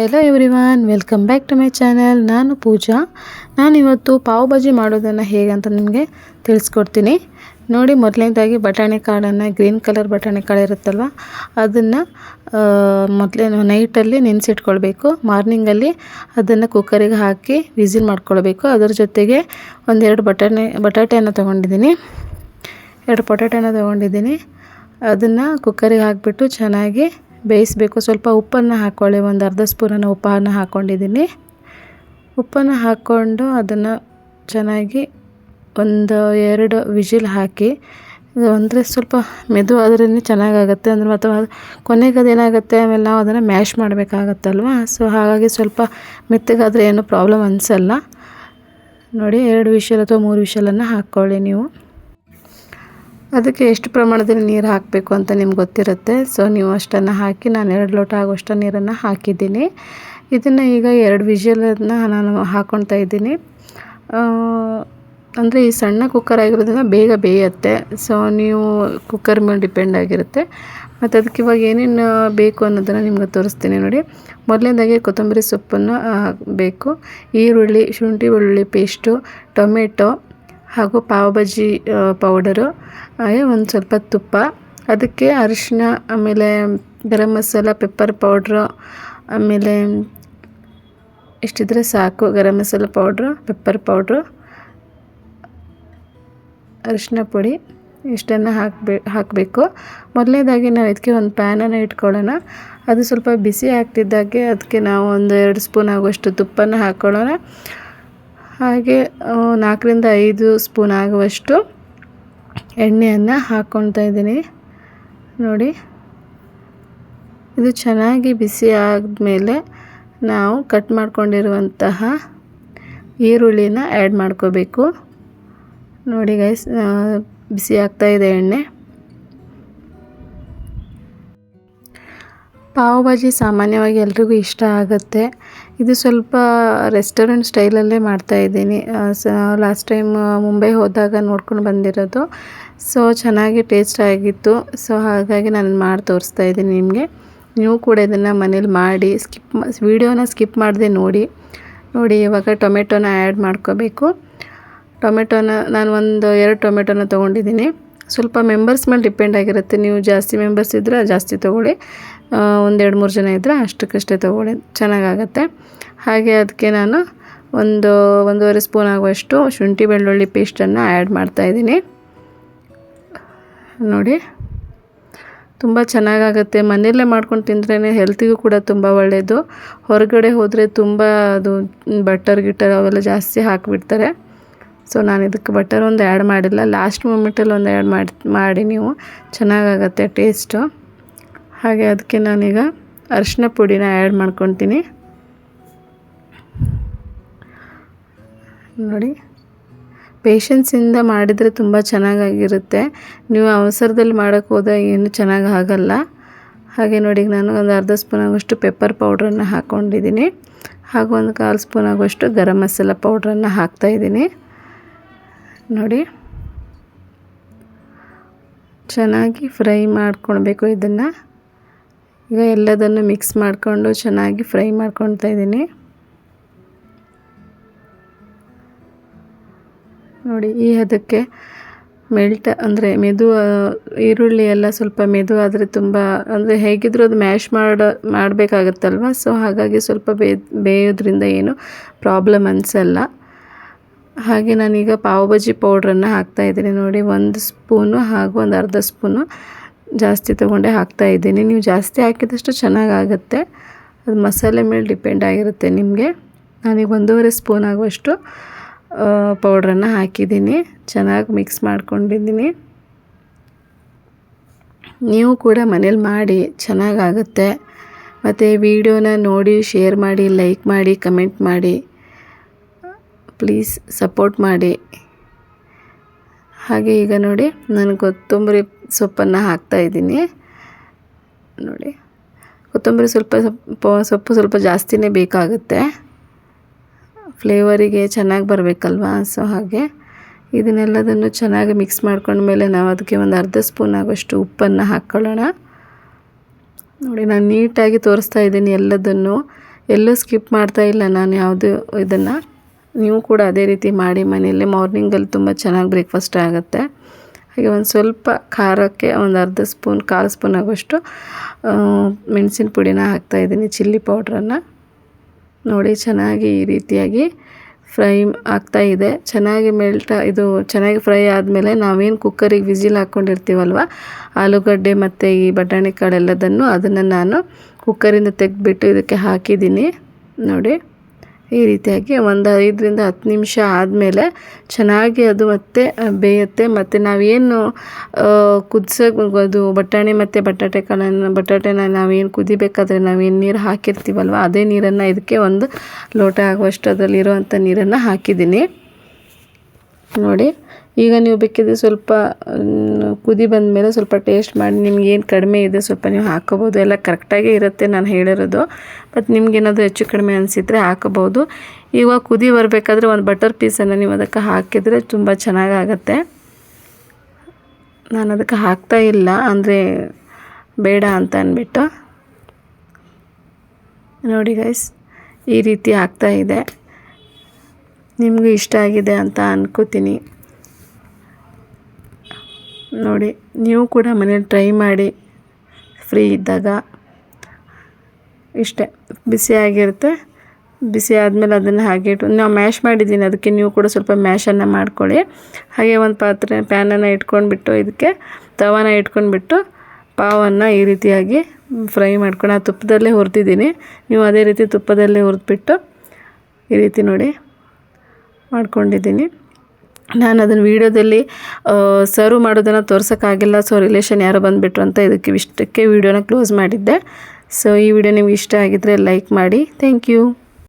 Hello everyone, welcome back to my channel. ನಾನು ಪೂಜಾ. ನಾನಿವತ್ತು ಪಾವ್ ಭಾಜಿ ಮಾಡೋದನ್ನು ಹೇಗೆ ಅಂತ ನಿಮಗೆ ತಿಳಿಸ್ಕೊಡ್ತೀನಿ. ನೋಡಿ, ಮೊದಲನೇದಾಗಿ ಬಟಾಣಿ ಕಾಳನ್ನು, ಗ್ರೀನ್ ಕಲರ್ ಬಟಾಣಿ ಕಾಳು ಇರುತ್ತಲ್ವ, ಅದನ್ನು ಮೊದಲೇ ನೈಟಲ್ಲಿ ನೆನೆಸಿಟ್ಕೊಳ್ಬೇಕು. ಮಾರ್ನಿಂಗಲ್ಲಿ ಅದನ್ನು ಕುಕ್ಕರಿಗೆ ಹಾಕಿ ವಿಸಿಲ್ ಮಾಡ್ಕೊಳ್ಬೇಕು. ಅದರ ಜೊತೆಗೆ ಒಂದೆರಡು ಬಟಾಟೆಯನ್ನು ತೊಗೊಂಡಿದ್ದೀನಿ. 2 ಪೊಟ್ಯಾಟೋನ ತೊಗೊಂಡಿದ್ದೀನಿ. ಅದನ್ನು ಕುಕ್ಕರಿಗೆ ಹಾಕಿಬಿಟ್ಟು ಚೆನ್ನಾಗಿ ಬೇಯಿಸಬೇಕು. ಸ್ವಲ್ಪ ಉಪ್ಪನ್ನು ಹಾಕ್ಕೊಳ್ಳಿ. ಒಂದು ಅರ್ಧ ಸ್ಪೂನನ್ನು ಉಪ್ಪನ್ನು ಹಾಕ್ಕೊಂಡಿದ್ದೀನಿ. ಉಪ್ಪನ್ನು ಹಾಕ್ಕೊಂಡು ಅದನ್ನು ಚೆನ್ನಾಗಿ 1-2 ವಿಜಿಲ್ ಹಾಕಿ, ಅಂದರೆ ಸ್ವಲ್ಪ ಮೆದು ಆದ್ರೇ ಚೆನ್ನಾಗಾಗುತ್ತೆ. ಅಂದರೆ ಮತ್ತು ಕೊನೆಗೆ ಅದೇನಾಗುತ್ತೆ, ಆಮೇಲೆ ನಾವು ಅದನ್ನು ಮ್ಯಾಶ್ ಮಾಡಬೇಕಾಗತ್ತಲ್ವ. ಸೊ ಹಾಗಾಗಿ ಸ್ವಲ್ಪ ಮೆತ್ತಗಾದರೆ ಏನೂ ಪ್ರಾಬ್ಲಮ್ ಅನಿಸಲ್ಲ. ನೋಡಿ, 2 ವಿಷಲ್ ಅಥವಾ 3 ವಿಷಲನ್ನು ಹಾಕ್ಕೊಳ್ಳಿ ನೀವು. ಅದಕ್ಕೆ ಎಷ್ಟು ಪ್ರಮಾಣದಲ್ಲಿ ನೀರು ಹಾಕಬೇಕು ಅಂತ ನಿಮ್ಗೆ ಗೊತ್ತಿರುತ್ತೆ. ಸೊ ನೀವು ಅಷ್ಟನ್ನು ಹಾಕಿ, ನಾನು 2 ಲೋಟ ಆಗುವಷ್ಟು ನೀರನ್ನು ಹಾಕಿದ್ದೀನಿ. ಇದನ್ನು ಈಗ 2 ವಿಷಲನ್ನು ನಾನು ಹಾಕ್ಕೊಳ್ತಾ ಇದ್ದೀನಿ. ಅಂದರೆ ಈ ಸಣ್ಣ ಕುಕ್ಕರ್ ಆಗಿರೋದ್ರಿಂದ ಬೇಗ ಬೇಯುತ್ತೆ. ಸೊ ನೀವು ಕುಕ್ಕರ್ ಮೇಲೆ ಡಿಪೆಂಡ್ ಆಗಿರುತ್ತೆ. ಮತ್ತು ಅದಕ್ಕೆ ಇವಾಗ ಏನೇನು ಬೇಕು ಅನ್ನೋದನ್ನು ನಿಮ್ಗೆ ತೋರಿಸ್ತೀನಿ. ನೋಡಿ, ಮೊದಲನೇದಾಗಿ ಕೊತ್ತಂಬರಿ ಸೊಪ್ಪನ್ನು ಬೇಕು, ಈರುಳ್ಳಿ, ಶುಂಠಿ ಬೆಳ್ಳುಳ್ಳಿ ಪೇಸ್ಟು, ಟೊಮೆಟೊ ಹಾಗೂ ಪಾವ್ ಭಾಜಿ ಪೌಡರು, ಒಂದು ಸ್ವಲ್ಪ ತುಪ್ಪ, ಅದಕ್ಕೆ ಅರಿಶಿನ, ಆಮೇಲೆ ಗರಂ ಮಸಾಲ, ಪೆಪ್ಪರ್ ಪೌಡ್ರು, ಆಮೇಲೆ ಇಷ್ಟಿದ್ರೆ ಸಾಕು. Garam masala powder, pepper powder, ಅರಿಶಿನ ಪುಡಿ, ಇಷ್ಟನ್ನು ಹಾಕಬೇಕು. ಮೊದಲನೇದಾಗಿ ನಾವು ಇದಕ್ಕೆ ಒಂದು ಪ್ಯಾನನ್ನು ಇಟ್ಕೊಳ್ಳೋಣ. ಅದು ಸ್ವಲ್ಪ ಬಿಸಿ ಆಗ್ತಿದ್ದಾಗೆ ಅದಕ್ಕೆ ನಾವು 1-2 ಸ್ಪೂನ್ ಆಗುವಷ್ಟು ತುಪ್ಪನ ಹಾಕ್ಕೊಳ್ಳೋಣ. ಹಾಗೆ 4-5 ಸ್ಪೂನ್ ಆಗುವಷ್ಟು ಎಣ್ಣೆಯನ್ನು ಹಾಕ್ಕೊಳ್ತಾ ಇದ್ದೀನಿ. ನೋಡಿ, ಇದು ಚೆನ್ನಾಗಿ ಬಿಸಿ ಆದಮೇಲೆ ನಾವು ಕಟ್ ಮಾಡ್ಕೊಂಡಿರುವಂತಹ ಈರುಳ್ಳಿನ ಆ್ಯಡ್ ಮಾಡ್ಕೋಬೇಕು. ನೋಡಿ ಗೈಸ್, ಬಿಸಿ ಆಗ್ತಾ ಇದೆ ಎಣ್ಣೆ. ಪಾವ್ ಭಾಜಿ ಸಾಮಾನ್ಯವಾಗಿ ಎಲ್ರಿಗೂ ಇಷ್ಟ ಆಗುತ್ತೆ. ಇದು ಸ್ವಲ್ಪ ರೆಸ್ಟೋರೆಂಟ್ ಸ್ಟೈಲಲ್ಲೇ ಮಾಡ್ತಾಯಿದ್ದೀನಿ. ಲಾಸ್ಟ್ ಟೈಮ್ ಮುಂಬೈ ಹೋದಾಗ ನೋಡ್ಕೊಂಡು ಬಂದಿರೋದು. ಸೊ ಚೆನ್ನಾಗಿ ಟೇಸ್ಟ್ ಆಗಿತ್ತು. ಸೊ ಹಾಗಾಗಿ ನಾನು ಮಾಡಿ ತೋರಿಸ್ತಾ ಇದ್ದೀನಿ ನಿಮಗೆ. ನೀವು ಕೂಡ ಇದನ್ನು ಮನೇಲಿ ಮಾಡಿ ವಿಡಿಯೋನ ಸ್ಕಿಪ್ ಮಾಡದೆ ನೋಡಿ. ಇವಾಗ ಟೊಮೆಟೊನ ಆ್ಯಡ್ ಮಾಡ್ಕೋಬೇಕು. ಟೊಮೆಟೊನ ನಾನು 1-2 ಟೊಮೆಟೊನ ತೊಗೊಂಡಿದ್ದೀನಿ. ಸ್ವಲ್ಪ ಮೆಂಬರ್ಸ್ ಮೇಲೆ ಡಿಪೆಂಡ್ ಆಗಿರುತ್ತೆ. ನೀವು ಜಾಸ್ತಿ ಮೆಂಬರ್ಸ್ ಇದ್ದರೆ ಜಾಸ್ತಿ ತೊಗೊಳ್ಳಿ, 1-2-3 ಜನ ಇದ್ದರೆ ಅಷ್ಟಕ್ಕಷ್ಟೇ ತೊಗೊಳ್ಳಿ, ಚೆನ್ನಾಗಾಗತ್ತೆ. ಹಾಗೆ ಅದಕ್ಕೆ ನಾನು 1-1.5 ಸ್ಪೂನ್ ಆಗುವಷ್ಟು ಶುಂಠಿ ಬೆಳ್ಳುಳ್ಳಿ ಪೇಸ್ಟನ್ನು ಆ್ಯಡ್ ಮಾಡ್ತಾಯಿದ್ದೀನಿ. ನೋಡಿ, ತುಂಬ ಚೆನ್ನಾಗಾಗುತ್ತೆ. ಮನೆಯಲ್ಲೇ ಮಾಡ್ಕೊಂಡು ತಿಂದ್ರೇ ಹೆಲ್ತಿಗೂ ಕೂಡ ತುಂಬ ಒಳ್ಳೆಯದು. ಹೊರಗಡೆ ಹೋದರೆ ತುಂಬ ಅದು ಬಟರ್ ಅವೆಲ್ಲ ಜಾಸ್ತಿ ಹಾಕಿಬಿಡ್ತಾರೆ. ಸೊ ನಾನು ಇದಕ್ಕೆ ಬಟರ್ ಒಂದು ಆ್ಯಡ್ ಮಾಡಿಲ್ಲ. ಲಾಸ್ಟ್ ಮೂಮೆಂಟಲ್ಲಿ ಒಂದು ಆ್ಯಡ್ ಮಾಡಿ ನೀವು, ಚೆನ್ನಾಗಾಗತ್ತೆ ಟೇಸ್ಟು. ಹಾಗೆ ಅದಕ್ಕೆ ನಾನೀಗ ಅರಿಶಿನ ಪುಡಿನ ಆ್ಯಡ್ ಮಾಡ್ಕೊತೀನಿ. ನೋಡಿ, ಪೇಷನ್ಸಿಂದ ಮಾಡಿದರೆ ತುಂಬ ಚೆನ್ನಾಗಿರುತ್ತೆ. ನೀವು ಅವಸರದಲ್ಲಿ ಮಾಡೋಕ್ಕೆ ಹೋದಾಗ ಏನು ಚೆನ್ನಾಗಿ ಆಗಲ್ಲ. ಹಾಗೆ ನೋಡಿ, ನಾನು ಒಂದು ಅರ್ಧ ಸ್ಪೂನ್ ಆಗುವಷ್ಟು ಪೆಪ್ಪರ್ ಪೌಡ್ರನ್ನು ಹಾಕ್ಕೊಂಡಿದ್ದೀನಿ. ಹಾಗೂ 1/4 ಸ್ಪೂನ್ ಆಗುವಷ್ಟು ಗರಂ ಮಸಾಲ ಪೌಡ್ರನ್ನು ಹಾಕ್ತಾಯಿದ್ದೀನಿ. ನೋಡಿ, ಚೆನ್ನಾಗಿ ಫ್ರೈ ಮಾಡ್ಕೊಳ್ಬೇಕು ಇದನ್ನು. ಈಗ ಎಲ್ಲದನ್ನು ಮಿಕ್ಸ್ ಮಾಡಿಕೊಂಡು ಚೆನ್ನಾಗಿ ಫ್ರೈ ಮಾಡ್ಕೊಳ್ತಾ ಇದ್ದೀನಿ. ನೋಡಿ, ಈ ಹದಕ್ಕೆ ಅಂದರೆ ಈರುಳ್ಳಿ ಎಲ್ಲ ಸ್ವಲ್ಪ ಮೆದು ಆದರೆ ತುಂಬ, ಅಂದರೆ ಹೇಗಿದ್ರೂ ಅದು ಮ್ಯಾಶ್ ಮಾಡಬೇಕಾಗತ್ತಲ್ವ. ಸೊ ಹಾಗಾಗಿ ಸ್ವಲ್ಪ ಬೇಯೋದ್ರಿಂದ ಏನು ಪ್ರಾಬ್ಲಮ್ ಅನಿಸಲ್ಲ. ಹಾಗೆ ನಾನೀಗ ಪಾವ್ ಭಾಜಿ ಪೌಡ್ರನ್ನು ಹಾಕ್ತಾಯಿದ್ದೀನಿ. ನೋಡಿ, 1 ಸ್ಪೂನು ಹಾಗೂ 1/2 ಸ್ಪೂನು ಜಾಸ್ತಿ ತೊಗೊಂಡೆ ಹಾಕ್ತಾಯಿದ್ದೀನಿ. ನೀವು ಜಾಸ್ತಿ ಹಾಕಿದಷ್ಟು ಚೆನ್ನಾಗಾಗುತ್ತೆ. ಅದು ಮಸಾಲೆ ಮೇಲೆ ಡಿಪೆಂಡ್ ಆಗಿರುತ್ತೆ ನಿಮಗೆ. ನಾನೀಗ 1.5 ಸ್ಪೂನ್ ಆಗುವಷ್ಟು ಪೌಡ್ರನ್ನು ಹಾಕಿದ್ದೀನಿ. ಚೆನ್ನಾಗಿ ಮಿಕ್ಸ್ ಮಾಡ್ಕೊಂಡಿದ್ದೀನಿ. ನೀವು ಕೂಡ ಮನೇಲಿ ಮಾಡಿ, ಚೆನ್ನಾಗಾಗುತ್ತೆ. ಮತ್ತು ವಿಡಿಯೋನ ನೋಡಿ ಶೇರ್ ಮಾಡಿ, ಲೈಕ್ ಮಾಡಿ, ಕಮೆಂಟ್ ಮಾಡಿ, ಪ್ಲೀಸ್ ಸಪೋರ್ಟ್ ಮಾಡಿ. ಹಾಗೆ ಈಗ ನೋಡಿ, ನಾನು ಕೊತ್ತಂಬರಿ ಸೊಪ್ಪನ್ನು ಹಾಕ್ತಾಯಿದ್ದೀನಿ. ನೋಡಿ, ಕೊತ್ತಂಬರಿ ಸೊಪ್ಪು ಸ್ವಲ್ಪ ಜಾಸ್ತಿನೇ ಬೇಕಾಗುತ್ತೆ, ಫ್ಲೇವರಿಗೆ ಚೆನ್ನಾಗಿ ಬರಬೇಕಲ್ವ. ಸೊ ಹಾಗೆ ಇದನ್ನೆಲ್ಲದನ್ನು ಚೆನ್ನಾಗಿ ಮಿಕ್ಸ್ ಮಾಡ್ಕೊಂಡ್ಮೇಲೆ ನಾವು ಅದಕ್ಕೆ 1/2 ಸ್ಪೂನ್ ಆಗುವಷ್ಟು ಉಪ್ಪನ್ನು ಹಾಕ್ಕೊಳ್ಳೋಣ. ನೋಡಿ, ನಾನು ನೀಟಾಗಿ ತೋರಿಸ್ತಾ ಇದ್ದೀನಿ ಎಲ್ಲದನ್ನು. ಎಲ್ಲೂ ಸ್ಕಿಪ್ ಮಾಡ್ತಾ ಇಲ್ಲ ನಾನು ಯಾವುದು ಇದನ್ನು. ನೀವು ಕೂಡ ಅದೇ ರೀತಿ ಮಾಡಿ ಮನೆಯಲ್ಲೇ. ಮಾರ್ನಿಂಗಲ್ಲಿ ತುಂಬ ಚೆನ್ನಾಗಿ ಬ್ರೇಕ್ಫಾಸ್ಟ್ ಆಗುತ್ತೆ. ಹಾಗೆ ಒಂದು ಸ್ವಲ್ಪ ಖಾರಕ್ಕೆ ಒಂದು ಅರ್ಧ ಸ್ಪೂನ್ 1/4 ಸ್ಪೂನ್ ಆಗೋಷ್ಟು ಮೆಣಸಿನ ಪುಡಿನ ಹಾಕ್ತಾಯಿದ್ದೀನಿ, ಚಿಲ್ಲಿ ಪೌಡ್ರನ್ನು. ನೋಡಿ ಚೆನ್ನಾಗಿ ಈ ರೀತಿಯಾಗಿ ಫ್ರೈ ಆಗ್ತಾಯಿದೆ. ಚೆನ್ನಾಗಿ ಇದು ಚೆನ್ನಾಗಿ ಫ್ರೈ ಆದಮೇಲೆ ನಾವೇನು ಕುಕ್ಕರಿಗೆ ವಿಸಿಲ್ ಹಾಕ್ಕೊಂಡಿರ್ತೀವಲ್ವ, ಆಲೂಗಡ್ಡೆ ಮತ್ತು ಈ ಬಟಾಣಿ ಕಾಳೆಲ್ಲದನ್ನು ಅದನ್ನು ನಾನು ಕುಕ್ಕರಿಂದ ತೆಗೆದುಬಿಟ್ಟು ಇದಕ್ಕೆ ಹಾಕಿದ್ದೀನಿ. ನೋಡಿ ಈ ರೀತಿಯಾಗಿ ಒಂದು 5ರಿಂದ 10 ನಿಮಿಷ ಆದಮೇಲೆ ಚೆನ್ನಾಗಿ ಅದು ಮತ್ತೆ ಬೇಯುತ್ತೆ. ಮತ್ತು ನಾವೇನು ಅದು ಬಟಾಣಿ ಮತ್ತು ಬಟಾಟೆನ ನಾವೇನು ಕುದಿಬೇಕಾದ್ರೆ ನಾವೇನು ನೀರು ಹಾಕಿರ್ತೀವಲ್ವ, ಅದೇ ನೀರನ್ನು ಇದಕ್ಕೆ 1 ಲೋಟ ಆಗುವಷ್ಟು ಅದರಲ್ಲಿರುವಂಥ ನೀರನ್ನು ಹಾಕಿದ್ದೀನಿ. ನೋಡಿ ಈಗ ನೀವು ಬೇಕಿದ್ರೆ ಸ್ವಲ್ಪ ಕುದಿ ಬಂದಮೇಲೆ ಸ್ವಲ್ಪ ಟೇಸ್ಟ್ ಮಾಡಿ ನಿಮ್ಗೇನು ಕಡಿಮೆ ಇದೆ ಸ್ವಲ್ಪ ನೀವು ಹಾಕೋಬೋದು. ಎಲ್ಲ ಕರೆಕ್ಟಾಗೇ ಇರುತ್ತೆ ನಾನು ಹೇಳಿರೋದು. ಮತ್ತು ನಿಮ್ಗೇನಾದರೂ ಹೆಚ್ಚು ಕಡಿಮೆ ಅನಿಸಿದರೆ ಹಾಕೋಬೋದು. ಇವಾಗ ಕುದಿ ಬರಬೇಕಾದ್ರೆ ಒಂದು ಬಟರ್ ಪೀಸನ್ನು ನೀವು ಅದಕ್ಕೆ ಹಾಕಿದರೆ ತುಂಬ ಚೆನ್ನಾಗಾಗತ್ತೆ. ನಾನು ಅದಕ್ಕೆ ಹಾಕ್ತಾ ಇಲ್ಲ, ಅಂದರೆ ಬೇಡ ಅಂತ ಅಂದ್ಬಿಟ್ಟು. ನೋಡಿ ಗೈಸ್ ಈ ರೀತಿ ಆಗ್ತಾಯಿದೆ. ನಿಮಗೂ ಇಷ್ಟ ಆಗಿದೆ ಅಂತ ಅನ್ಕೋತೀನಿ. ನೋಡಿ ನೀವು ಕೂಡ ಮನೇಲಿ ಟ್ರೈ ಮಾಡಿ ಫ್ರೀ ಇದ್ದಾಗ. ಇಷ್ಟೇ, ಬಿಸಿಯಾಗಿರುತ್ತೆ. ಬಿಸಿ ಆದಮೇಲೆ ಅದನ್ನು ಹಾಗೆ ನಾವು ಮ್ಯಾಶ್ ಮಾಡಿದ್ದೀನಿ, ಅದಕ್ಕೆ ನೀವು ಕೂಡ ಸ್ವಲ್ಪ ಮ್ಯಾಶನ್ನು ಮಾಡ್ಕೊಳ್ಳಿ. ಹಾಗೆ ಒಂದು ಪ್ಯಾನನ್ನು ಇಟ್ಕೊಂಡ್ಬಿಟ್ಟು ಇದಕ್ಕೆ ತವಾನ ಇಟ್ಕೊಂಡ್ಬಿಟ್ಟು ಪಾವನ್ನು ಈ ರೀತಿಯಾಗಿ ಫ್ರೈ ಮಾಡ್ಕೊಂಡು ಆ ತುಪ್ಪದಲ್ಲೇ ಹುರಿದಿದ್ದೀನಿ. ನೀವು ಅದೇ ರೀತಿ ತುಪ್ಪದಲ್ಲೇ ಹುರಿದ್ಬಿಟ್ಟು ಈ ರೀತಿ ನೋಡಿ ಮಾಡ್ಕೊಂಡಿದ್ದೀನಿ. ನಾನು ಅದನ್ನು ವೀಡಿಯೋದಲ್ಲಿ ಸರ್ವ್ ಮಾಡೋದನ್ನು ತೋರ್ಸೋಕ್ಕಾಗಿಲ್ಲ. ಸೊ ರಿಲೇಷನ್ ಯಾರೋ ಬಂದುಬಿಟ್ರು ಅಂತ ಇಷ್ಟಕ್ಕೆ ವೀಡಿಯೋನ ಕ್ಲೋಸ್ ಮಾಡಿದ್ದೆ. ಸೊ ಈ ವಿಡಿಯೋ ನಿಮ್ಗೆ ಇಷ್ಟ ಆಗಿದ್ದರೆ ಲೈಕ್ ಮಾಡಿ. Thank you.